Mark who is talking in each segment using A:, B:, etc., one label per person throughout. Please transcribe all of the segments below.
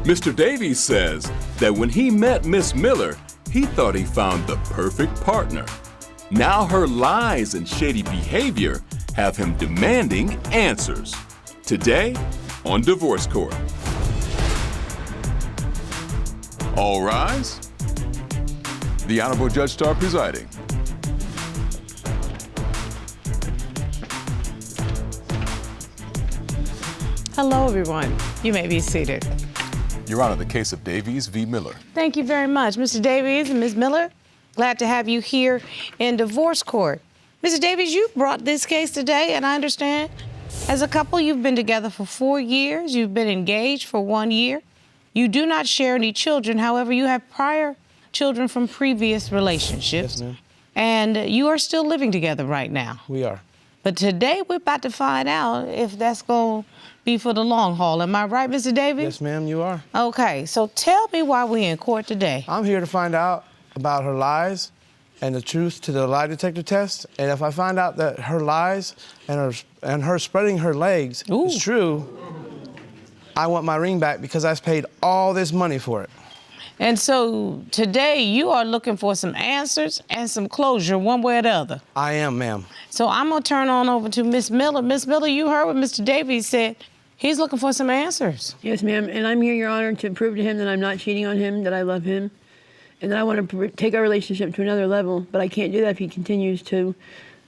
A: Mr. Davies says that when he met Miss Miller, he thought he found the perfect partner. Now her lies and shady behavior have him demanding answers. Today on Divorce Court. All rise. The Honorable Judge Starr presiding.
B: Hello, everyone. You may be seated.
A: Your Honor, the case of Davies v. Miller.
B: Thank you very much. Mr. Davies and Ms. Miller, glad to have you here in divorce court. Mr. Davies, you brought this case today, and I understand as a couple, you've been together for 4 years. You've been engaged for 1 year. You do not share any children. However, you have prior children from previous relationships.
C: Yes, ma'am.
B: And you are still living together right now.
C: We are.
B: But today, we're about to find out if that's going to be for the long haul. Am I right, Mr. Davies?
C: Yes, ma'am, you are.
B: Okay, so tell me why we're in court today.
C: I'm here to find out about her lies and the truth to the lie detector test. And if I find out that her lies and her spreading her legs is true, I want my ring back because I paid all this money for it.
B: And so today you are looking for some answers and some closure one way or the other.
C: I am, ma'am.
B: So I'm going to turn on over to Miss Miller. Miss Miller, you heard what Mr. Davies said. He's looking for some answers.
D: Yes, ma'am. And I'm here, Your Honor, to prove to him that I'm not cheating on him, that I love him, and that I want to take our relationship to another level. But I can't do that if he continues to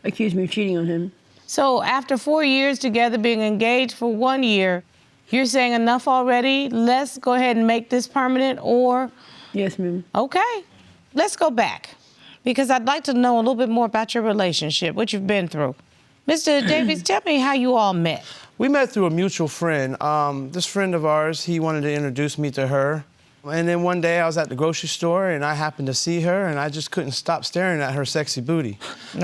D: accuse me of cheating on him.
B: So after 4 years together, being engaged for 1 year, you're saying enough already? Let's go ahead and make this permanent, or?
D: Yes, ma'am.
B: Okay. Let's go back, because I'd like to know a little bit more about your relationship, what you've been through. Mr. Davies, tell me how you all met.
C: We met through a mutual friend. This friend of ours, he wanted to introduce me to her. And then one day I was at the grocery store and I happened to see her and I just couldn't stop staring at her sexy booty. We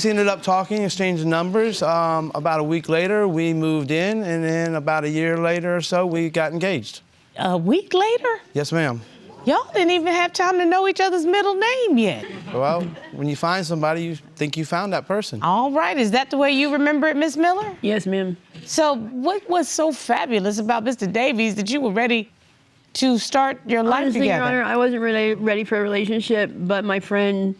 C: ended up talking, exchanging numbers. About a week later, we moved in, and then about a year later or so, we got engaged.
B: A week later?
C: Yes, ma'am.
B: Y'all didn't even have time to know each other's middle name yet.
C: Well, when you find somebody, you think you found that person.
B: All right, is that the way you remember it, Miss Miller?
D: Yes, ma'am.
B: So what was so fabulous about Mr. Davies that you were ready to start your life
D: Honestly,
B: together?
D: Your Honor, I wasn't really ready for a relationship, but my friend,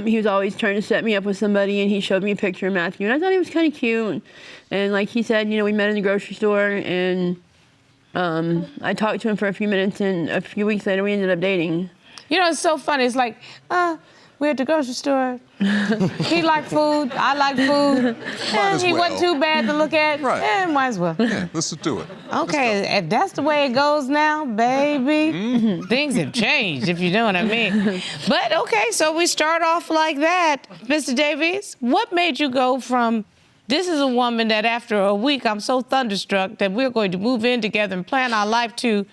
D: he was always trying to set me up with somebody, and he showed me a picture of Matthew, and I thought he was kind of cute. And like he said, you know, we met in the grocery store, and I talked to him for a few minutes, and a few weeks later, we ended up dating.
B: You know, it's so funny. It's like, we're at the grocery store. He liked food. I like food. And he wasn't too bad to look at.
A: Right.
B: Might as well.
A: Yeah, let's do it.
B: Okay, if that's the way it goes now, baby, things have changed, if you know what I mean. But, okay, so we start off like that. Mr. Davies, what made you go from, this is a woman that after a week, I'm so thunderstruck that we're going to move in together and plan our life, to,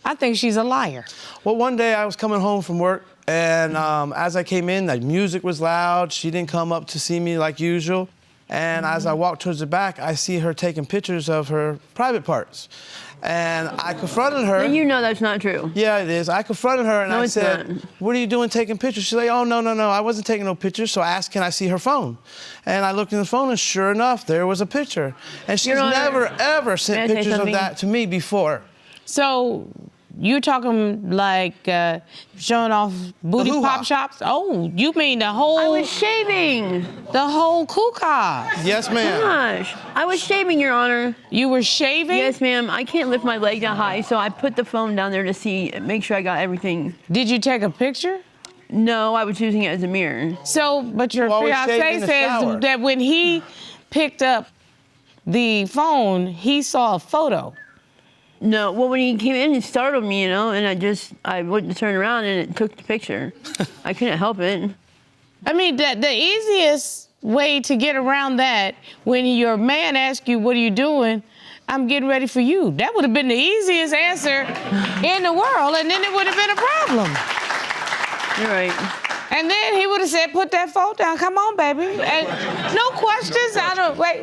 B: I think she's a liar?
C: Well, one day I was coming home from work, and as I came in, the music was loud. She didn't come up to see me like usual. And as I walked towards the back, I see her taking pictures of her private parts. And I confronted her.
D: And you know that's not true.
C: Yeah, it is. I confronted her and
D: No,
C: I
D: it's
C: said,
D: not.
C: "What are you doing taking pictures?" She's like, "Oh, no, I wasn't taking no pictures." So I asked, "Can I see her phone?" And I looked in the phone, and sure enough, there was a picture. And she's
D: Your Honor,
C: never, ever sent
D: may I say
C: pictures of
D: something?
C: that to me before.
B: So you're talking like showing off booty
C: hoo-ha.
B: pop shops? Oh, you mean the whole...
D: I was shaving.
B: The whole kuka.
C: Yes, ma'am.
D: Gosh, I was shaving, Your Honor.
B: You were shaving?
D: Yes, ma'am. I can't lift my leg that high, so I put the phone down there to see, make sure I got everything.
B: Did you take a picture?
D: No, I was using it as a mirror.
B: So, but your
C: Well, we shaved
B: fiancé
C: in the shower.
B: says that when he picked up the phone, he saw a photo.
D: No, well, when he came in, it startled me, you know, and I went to turn around and it took the picture. I couldn't help it.
B: I mean, the easiest way to get around that, when your man asks you, what are you doing? I'm getting ready for you. That would have been the easiest answer in the world, and then it would have been a problem.
D: You're right.
B: And then he would have said, put that phone down. Come on, baby. And no questions.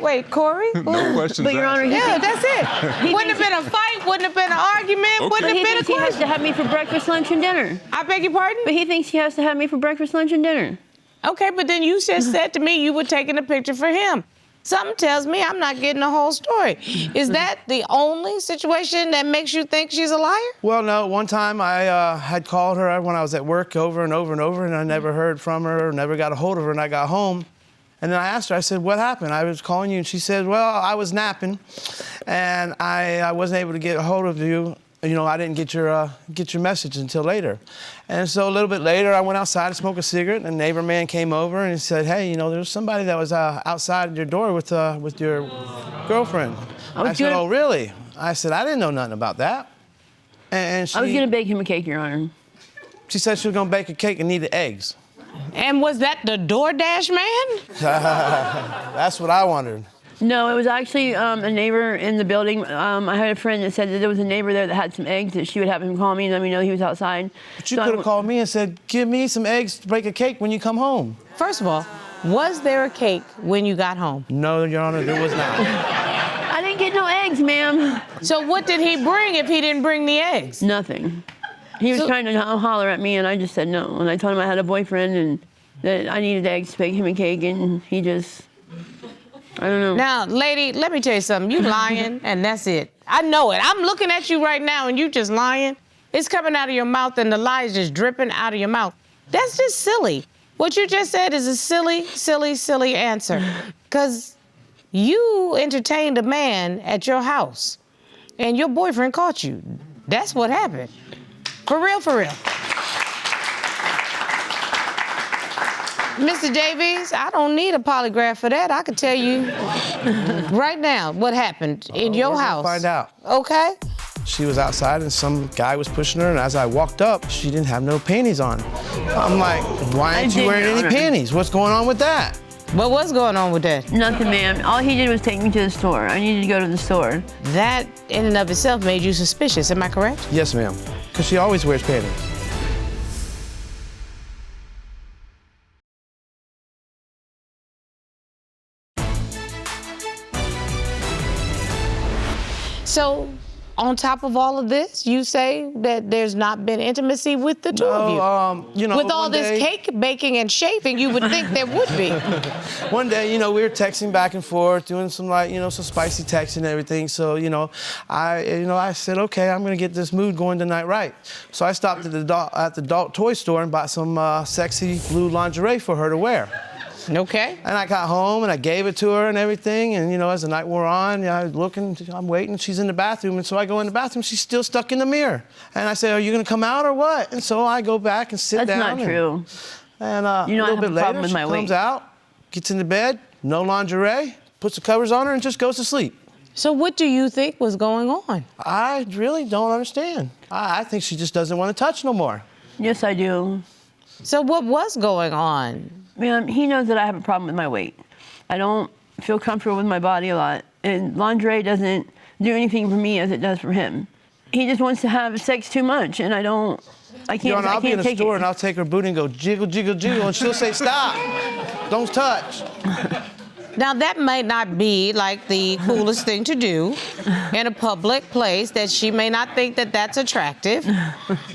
B: Wait, Corey?
A: No questions
D: But, Your
A: asked.
D: Honor,
B: Yeah, that's it. Wouldn't have been a fight, wouldn't have been an argument,
A: Okay.
B: wouldn't
D: But
B: have
D: he
B: been a
D: thinks he has
B: question.
D: to have me for breakfast, lunch, and dinner.
B: I beg your pardon?
D: But he thinks he has to have me for breakfast, lunch, and dinner.
B: Okay, but then you just said to me you were taking a picture for him. Something tells me I'm not getting the whole story. Is that the only situation that makes you think she's a liar?
C: Well, no. One time I had called her when I was at work over and over and over, and I never heard from her, never got a hold of her, and I got home. And then I asked her, I said, what happened? I was calling you, and she said, well, I was napping, and I wasn't able to get a hold of you. You know, I didn't get your message until later. And so a little bit later, I went outside to smoke a cigarette, and a neighbor man came over and he said, hey, you know, there's somebody that was outside your door with your girlfriend. I said, oh, really? I said, I didn't know nothing about that. And she,
D: I was going to bake him a cake, Your Honor.
C: She said she was going to bake a cake and needed eggs.
B: And was that the DoorDash man?
C: That's what I wondered.
D: No, it was actually a neighbor in the building. I had a friend that said that there was a neighbor there that had some eggs that she would have him call me and let me know he was outside.
C: But you could have called me and said, give me some eggs to bake a cake when you come home.
B: First of all, was there a cake when you got home?
C: No, Your Honor, there was not.
D: I didn't get no eggs, ma'am.
B: So what did he bring if he didn't bring the eggs?
D: Nothing. He was trying to holler at me, and I just said no. And I told him I had a boyfriend and that I needed eggs to bake him a cake, and he just... I don't know.
B: Now, lady, let me tell you something. You lying, and that's it. I know it. I'm looking at you right now, and you just lying. It's coming out of your mouth, and the lie is just dripping out of your mouth. That's just silly. What you just said is a silly, silly, silly answer. Because you entertained a man at your house, and your boyfriend caught you. That's what happened. For real, for real. Mr. Davies, I don't need a polygraph for that. I can tell you right now what happened in your house.
C: Find out.
B: Okay?
C: She was outside and some guy was pushing her, and as I walked up, she didn't have no panties on. I'm like, why aren't you wearing any panties? What's going on with that?
B: But what's going on with that?
D: Nothing, ma'am. All he did was take me to the store. I needed to go to the store.
B: That in and of itself made you suspicious, am I correct?
C: Yes, ma'am. Because she always wears panties.
B: So, on top of all of this, you say that there's not been intimacy with the two of you.
C: You know,
B: with all this cake baking and shaving, you would think there would be.
C: One day, you know, we were texting back and forth, doing some some spicy texting and everything. So, I said, okay, I'm gonna get this mood going tonight, right? So I stopped at the adult toy store and bought some sexy blue lingerie for her to wear.
B: Okay.
C: And I got home and I gave it to her and everything. And, as the night wore on, I was looking, I'm waiting. She's in the bathroom. And so I go in the bathroom. She's still stuck in the mirror. And I say, are you going to come out or what? And so I go back and sit down.
D: That's not true.
C: And a little bit later, she comes out, gets into bed, no lingerie, puts the covers on her and just goes to sleep.
B: So what do you think was going on?
C: I really don't understand. I think she just doesn't want to touch no more.
D: Yes, I do.
B: So what was going on?
D: Ma'am, he knows that I have a problem with my weight. I don't feel comfortable with my body a lot, and lingerie doesn't do anything for me as it does for him. He just wants to have sex too much, and I can't
C: I'll be in the store
D: it.
C: and I'll take her booty and go jiggle, jiggle, jiggle, and she'll say, stop, don't touch.
B: Now, that might not be like the coolest thing to do in a public place, that she may not think that that's attractive,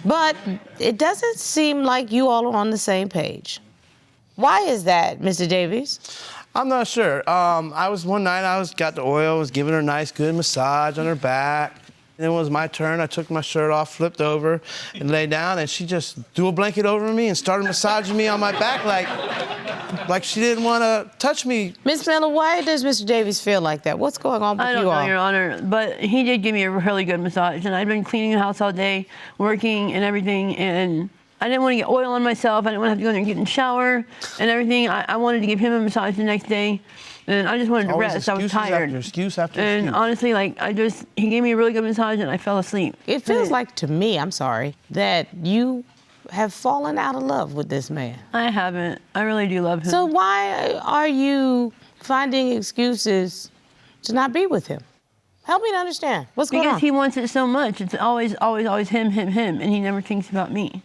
B: but it doesn't seem like you all are on the same page. Why is that, Mr. Davies?
C: I'm not sure. One night I got the oil, was giving her a nice, good massage on her back. And then it was my turn. I took my shirt off, flipped over, and lay down, and she just threw a blanket over me and started massaging me on my back like she didn't want to touch me.
B: Ms. Miller, why does Mr. Davies feel like that? What's going on with you all?
D: I don't know, Your Honor, but he did give me a really good massage, and I'd been cleaning the house all day, working and everything, and I didn't want to get oil on myself. I didn't want to have to go in there and get in the shower and everything. I wanted to give him a massage the next day, and I just wanted to rest. I was tired.
C: Excuse after
D: and
C: excuse.
D: Honestly, he gave me a really good massage, and I fell asleep.
B: It feels like to me, I'm sorry, that you have fallen out of love with this man.
D: I haven't. I really do love him.
B: So why are you finding excuses to not be with him? Help me to understand. What's going on?
D: Because he wants it so much. It's always him, and he never thinks about me.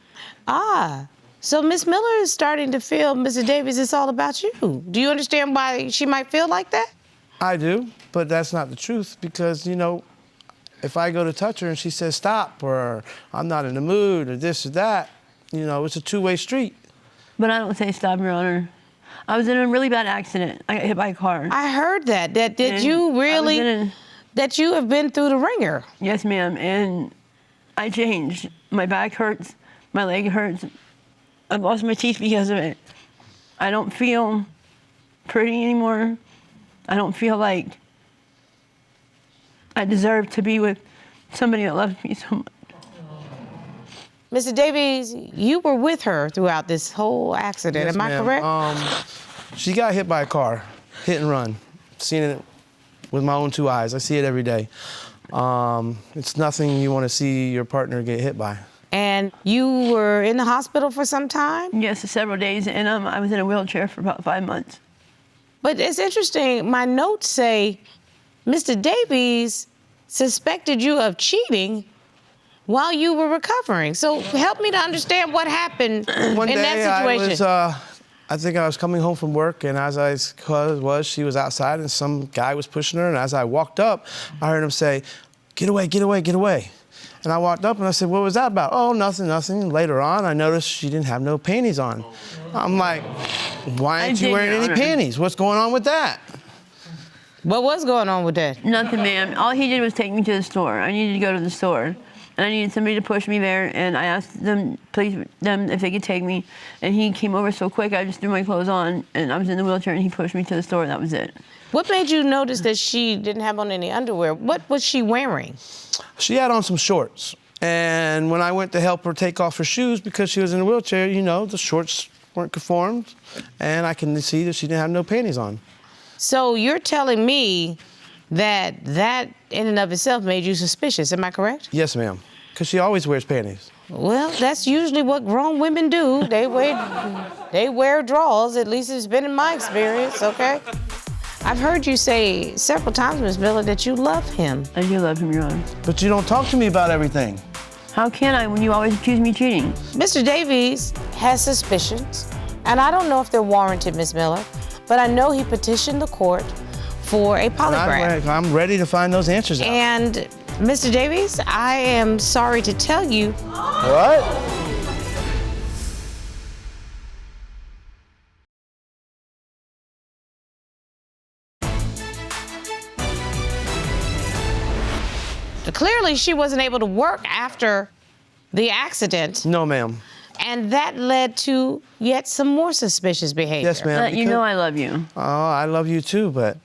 B: So Miss Miller is starting to feel, Mr. Davies, it's all about you. Do you understand why she might feel like that?
C: I do, but that's not the truth because, if I go to touch her and she says stop or I'm not in the mood or this or that, it's a two-way street.
D: But I don't say stop, Your Honor. I was in a really bad accident. I got hit by a car.
B: I heard that. Did you really? That you have been through the ringer?
D: Yes, ma'am. And I changed. My back hurts. My leg hurts. I've lost my teeth because of it. I don't feel pretty anymore. I don't feel like I deserve to be with somebody that loves me so much.
B: Mr. Davies, you were with her throughout this whole accident,
C: Yes,
B: am I correct?
C: She got hit by a car, hit and run. Seen it with my own 2 eyes. I see it every day. It's nothing you want to see your partner get hit by.
B: And you were in the hospital for some time?
D: Yes, several days, and I was in a wheelchair for about 5 months.
B: But it's interesting, my notes say Mr. Davies suspected you of cheating while you were recovering. So help me to understand what happened
C: One
B: in
C: day
B: that situation.
C: I think I was coming home from work, and as I was, she was outside, and some guy was pushing her, and as I walked up, I heard him say, "Get away, get away, get away." And I walked up, and I said, "What was that about?" "Oh, nothing, nothing." Later on, I noticed she didn't have no panties on. I'm like, "Why aren't you wearing any panties? What's going on with that?"
B: What was going on with that?
D: Nothing, ma'am. All he did was take me to the store. I needed to go to the store. And I needed somebody to push me there, and I asked them if they could take me, and he came over so quick, I just threw my clothes on, and I was in the wheelchair, and he pushed me to the store, that was it.
B: What made you notice that she didn't have on any underwear? What was she wearing?
C: She had on some shorts, and when I went to help her take off her shoes because she was in a wheelchair, you know, the shorts weren't conformed, and I can see that she didn't have no panties on.
B: So you're telling me that in and of itself made you suspicious, am I correct?
C: Yes, ma'am, because she always wears panties.
B: Well, that's usually what grown women do. They wear drawers, at least it's been in my experience, okay? I've heard you say several times, Ms. Miller, that you love him.
D: I do love him, Your Honor.
C: But you don't talk to me about everything.
D: How can I when you always accuse me of cheating?
B: Mr. Davies has suspicions, and I don't know if they're warranted, Ms. Miller, but I know he petitioned the court for a polygraph.
C: I'm ready to find those answers out.
B: And Mr. Davies, I am sorry to tell you.
C: What?
B: Clearly, she wasn't able to work after the accident.
C: No, ma'am.
B: And that led to yet some more suspicious behavior.
C: Yes, ma'am.
D: You know I love you.
C: Oh, I love you too, but...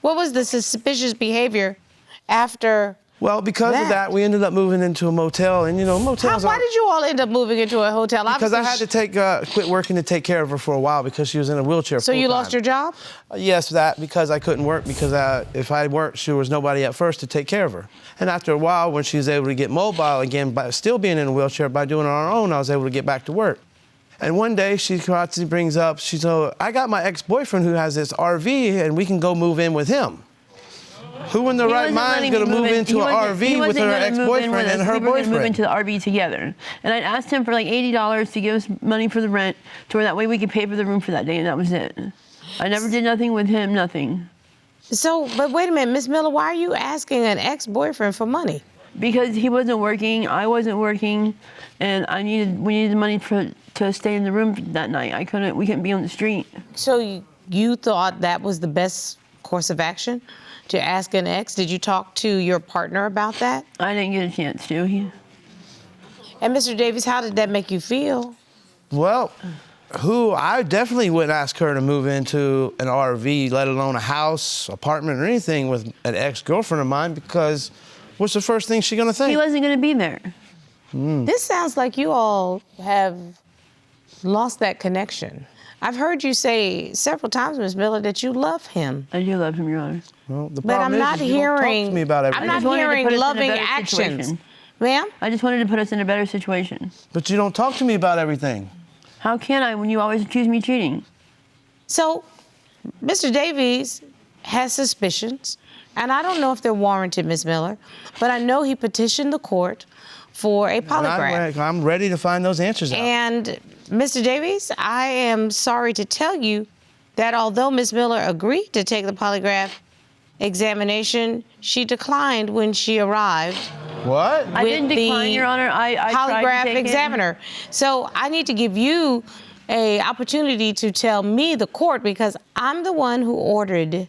B: What was the suspicious behavior after?
C: Well, because of that, we ended up moving into a motel, and you know, motels.
B: Why did you all end up moving into a hotel?
C: Because I had to quit working to take care of her for a while because she was in a wheelchair.
B: So you lost your job?
C: Yes, because I couldn't work because if I worked, there was nobody at first to take care of her. And after a while, when she was able to get mobile again, by still being in a wheelchair, by doing it on her own, I was able to get back to work. And one day she brings up, she said, "I got my ex-boyfriend who has this RV, and we can go move in with him." Who in the right mind is going to move into an RV with her ex-boyfriend and her boyfriend?
D: We were going to move into the RV together. And I'd asked him for like $80 to give us money for the rent, to where that way we could pay for the room for that day, and that was it. I never did nothing with him, nothing.
B: So, but wait a minute, Miss Miller, why are you asking an ex-boyfriend for money?
D: Because he wasn't working, I wasn't working, and we needed money to stay in the room that night. We couldn't be on the street. So
B: you thought that was the best course of action? To ask an ex? Did you talk to your partner about that?
D: I didn't get a chance to.
B: And Mr. Davies, how did that make you feel?
C: Well, I definitely wouldn't ask her to move into an RV, let alone a house, apartment, or anything with an ex-girlfriend of mine, because what's the first thing she's gonna think?
D: He wasn't gonna be there.
B: This sounds like you all have lost that connection. I've heard you say several times, Ms. Miller, that you love him.
D: I do love him, Your Honor.
C: Well, the
B: but
C: problem
B: I'm not
C: is you don't talk to me about everything.
B: I'm not hearing loving actions. Ma'am?
D: I just wanted to put us in a better situation.
C: But you don't talk to me about everything.
D: How can I when you always accuse me of cheating?
B: So, Mr. Davies has suspicions, and I don't know if they're warranted, Ms. Miller, but I know he petitioned the court for a polygraph.
C: I'm ready to find those answers out.
B: And Mr. Davies, I am sorry to tell you that although Ms. Miller agreed to take the polygraph examination, she declined when she arrived.
C: What?
D: I didn't decline, Your Honor. I
B: polygraph
D: tried to take
B: examiner. So I need to give you a opportunity to tell me, the court, because I'm the one who ordered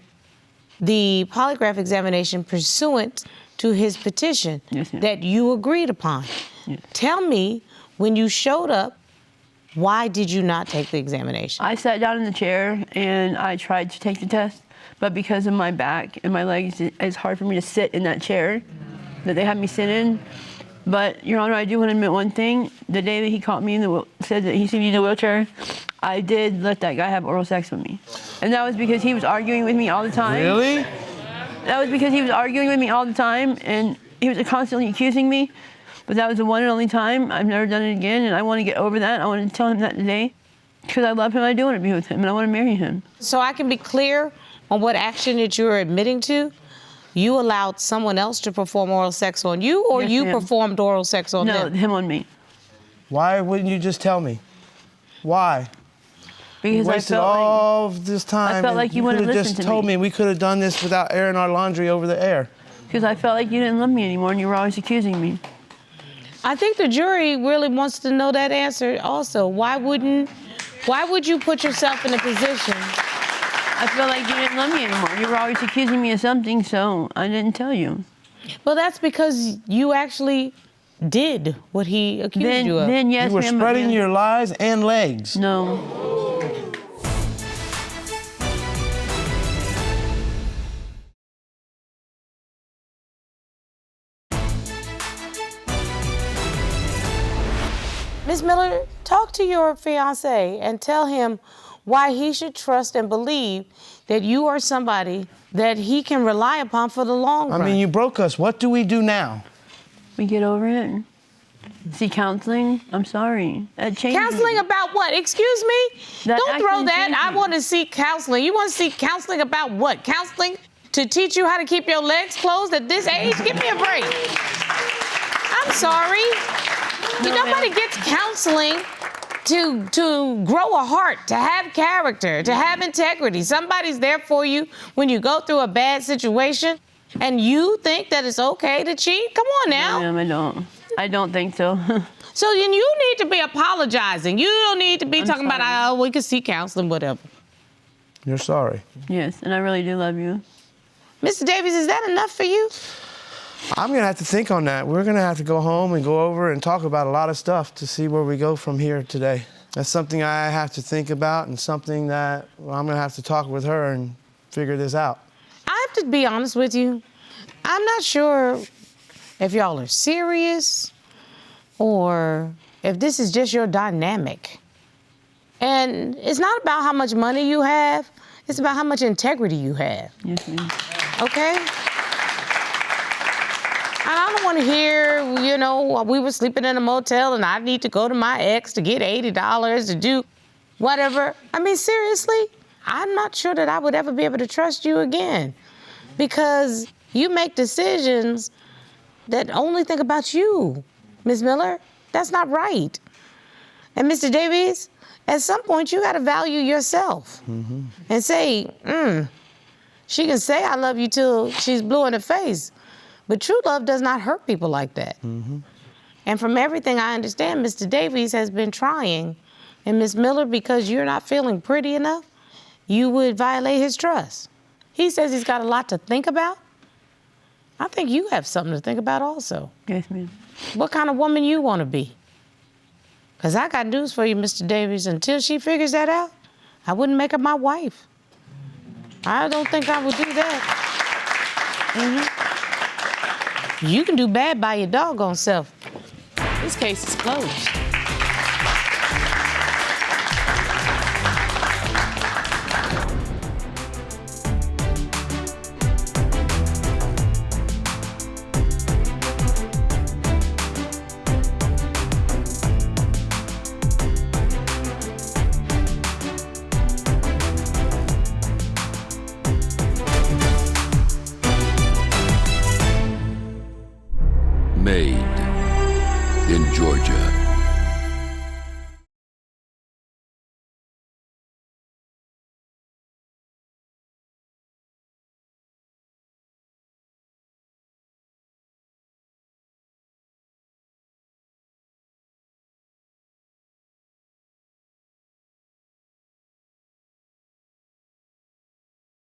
B: the polygraph examination pursuant to his petition that you agreed upon. Yes. Tell me, when you showed up, why did you not take the examination?
D: I sat down in the chair and I tried to take the test, but because of my back and my legs, it's hard for me to sit in that chair that they had me sit in. But, Your Honor, I do want to admit one thing. The day that he caught me said that he seen me in a wheelchair, I did let that guy have oral sex with me. And that was because he was arguing with me all the time.
C: Really?
D: That was because he was arguing with me all the time, and he was constantly accusing me. But that was the one and only time. I've never done it again, and I want to get over that. I want to tell him that today, because I love him, I do want to be with him, and I want to marry him.
B: So I can be clear on what action that you're admitting to? You allowed someone else to perform oral sex on you, or
D: Yes,
B: you
D: ma'am.
B: performed oral sex on
D: No,
B: them?
D: him on me.
C: Why wouldn't you just tell me? Why?
D: Because
C: You wasted all of this time.
D: I felt like you wouldn't
C: could have
D: listen
C: just
D: to
C: told
D: me.
C: me. We could have done this without airing our laundry over the air.
D: Because I felt like you didn't love me anymore, and you were always accusing me.
B: I think the jury really wants to know that answer also. Why would you put yourself in a position?
D: I felt like you didn't love me anymore. You were always accusing me of something, so I didn't tell you.
B: Well, that's because you actually did what he accused you of.
D: Then yes,
C: You were
D: ma'am,
C: spreading
D: yes.
C: your lies and legs.
D: No.
B: Ms. Miller, talk to your fiancé and tell him why he should trust and believe that you are somebody that he can rely upon for the long run.
C: I mean, you broke us. What do we do now?
D: We get over it. See counseling. I'm sorry. That changed.
B: Counseling about what? Excuse me?
D: That
B: Don't throw
D: actually
B: that.
D: changed
B: I
D: me.
B: want to seek counseling. You want to seek counseling about what? Counseling to teach you how to keep your legs closed at this age? Give me a break. I'm sorry. Nobody gets counseling to grow a heart, to have character, to have integrity. Somebody's there for you when you go through a bad situation, and you think that it's okay to cheat? Come on now.
D: No, ma'am, I don't think so.
B: So then you need to be apologizing. You don't need to be talking about, oh, we can seek counseling, whatever.
C: You're sorry.
D: Yes, and I really do love you.
B: Mr. Davies, is that enough for you?
C: I'm going to have to think on that. We're going to have to go home and go over and talk about a lot of stuff to see where we go from here today. That's something I have to think about and something that I'm going to have to talk with her and figure this out.
B: I have to be honest with you. I'm not sure if y'all are serious or if this is just your dynamic. And it's not about how much money you have. It's about how much integrity you have.
D: Yes, ma'am.
B: Okay? And I don't want to hear, we were sleeping in a motel and I need to go to my ex to get $80 to do whatever. I mean, seriously, I'm not sure that I would ever be able to trust you again because you make decisions that only think about you, Ms. Miller. That's not right. And Mr. Davies, at some point you got to value yourself and say, she can say I love you till she's blue in the face. But true love does not hurt people like that. And from everything I understand, Mr. Davies has been trying. And Ms. Miller, because you're not feeling pretty enough, you would violate his trust. He says he's got a lot to think about. I think you have something to think about also.
D: Yes, ma'am.
B: What kind of woman you want to be? Because I got news for you, Mr. Davies. Until she figures that out, I wouldn't make her my wife. I don't think I would do that. You can do bad by your doggone self. This case is closed.
A: Made in Georgia.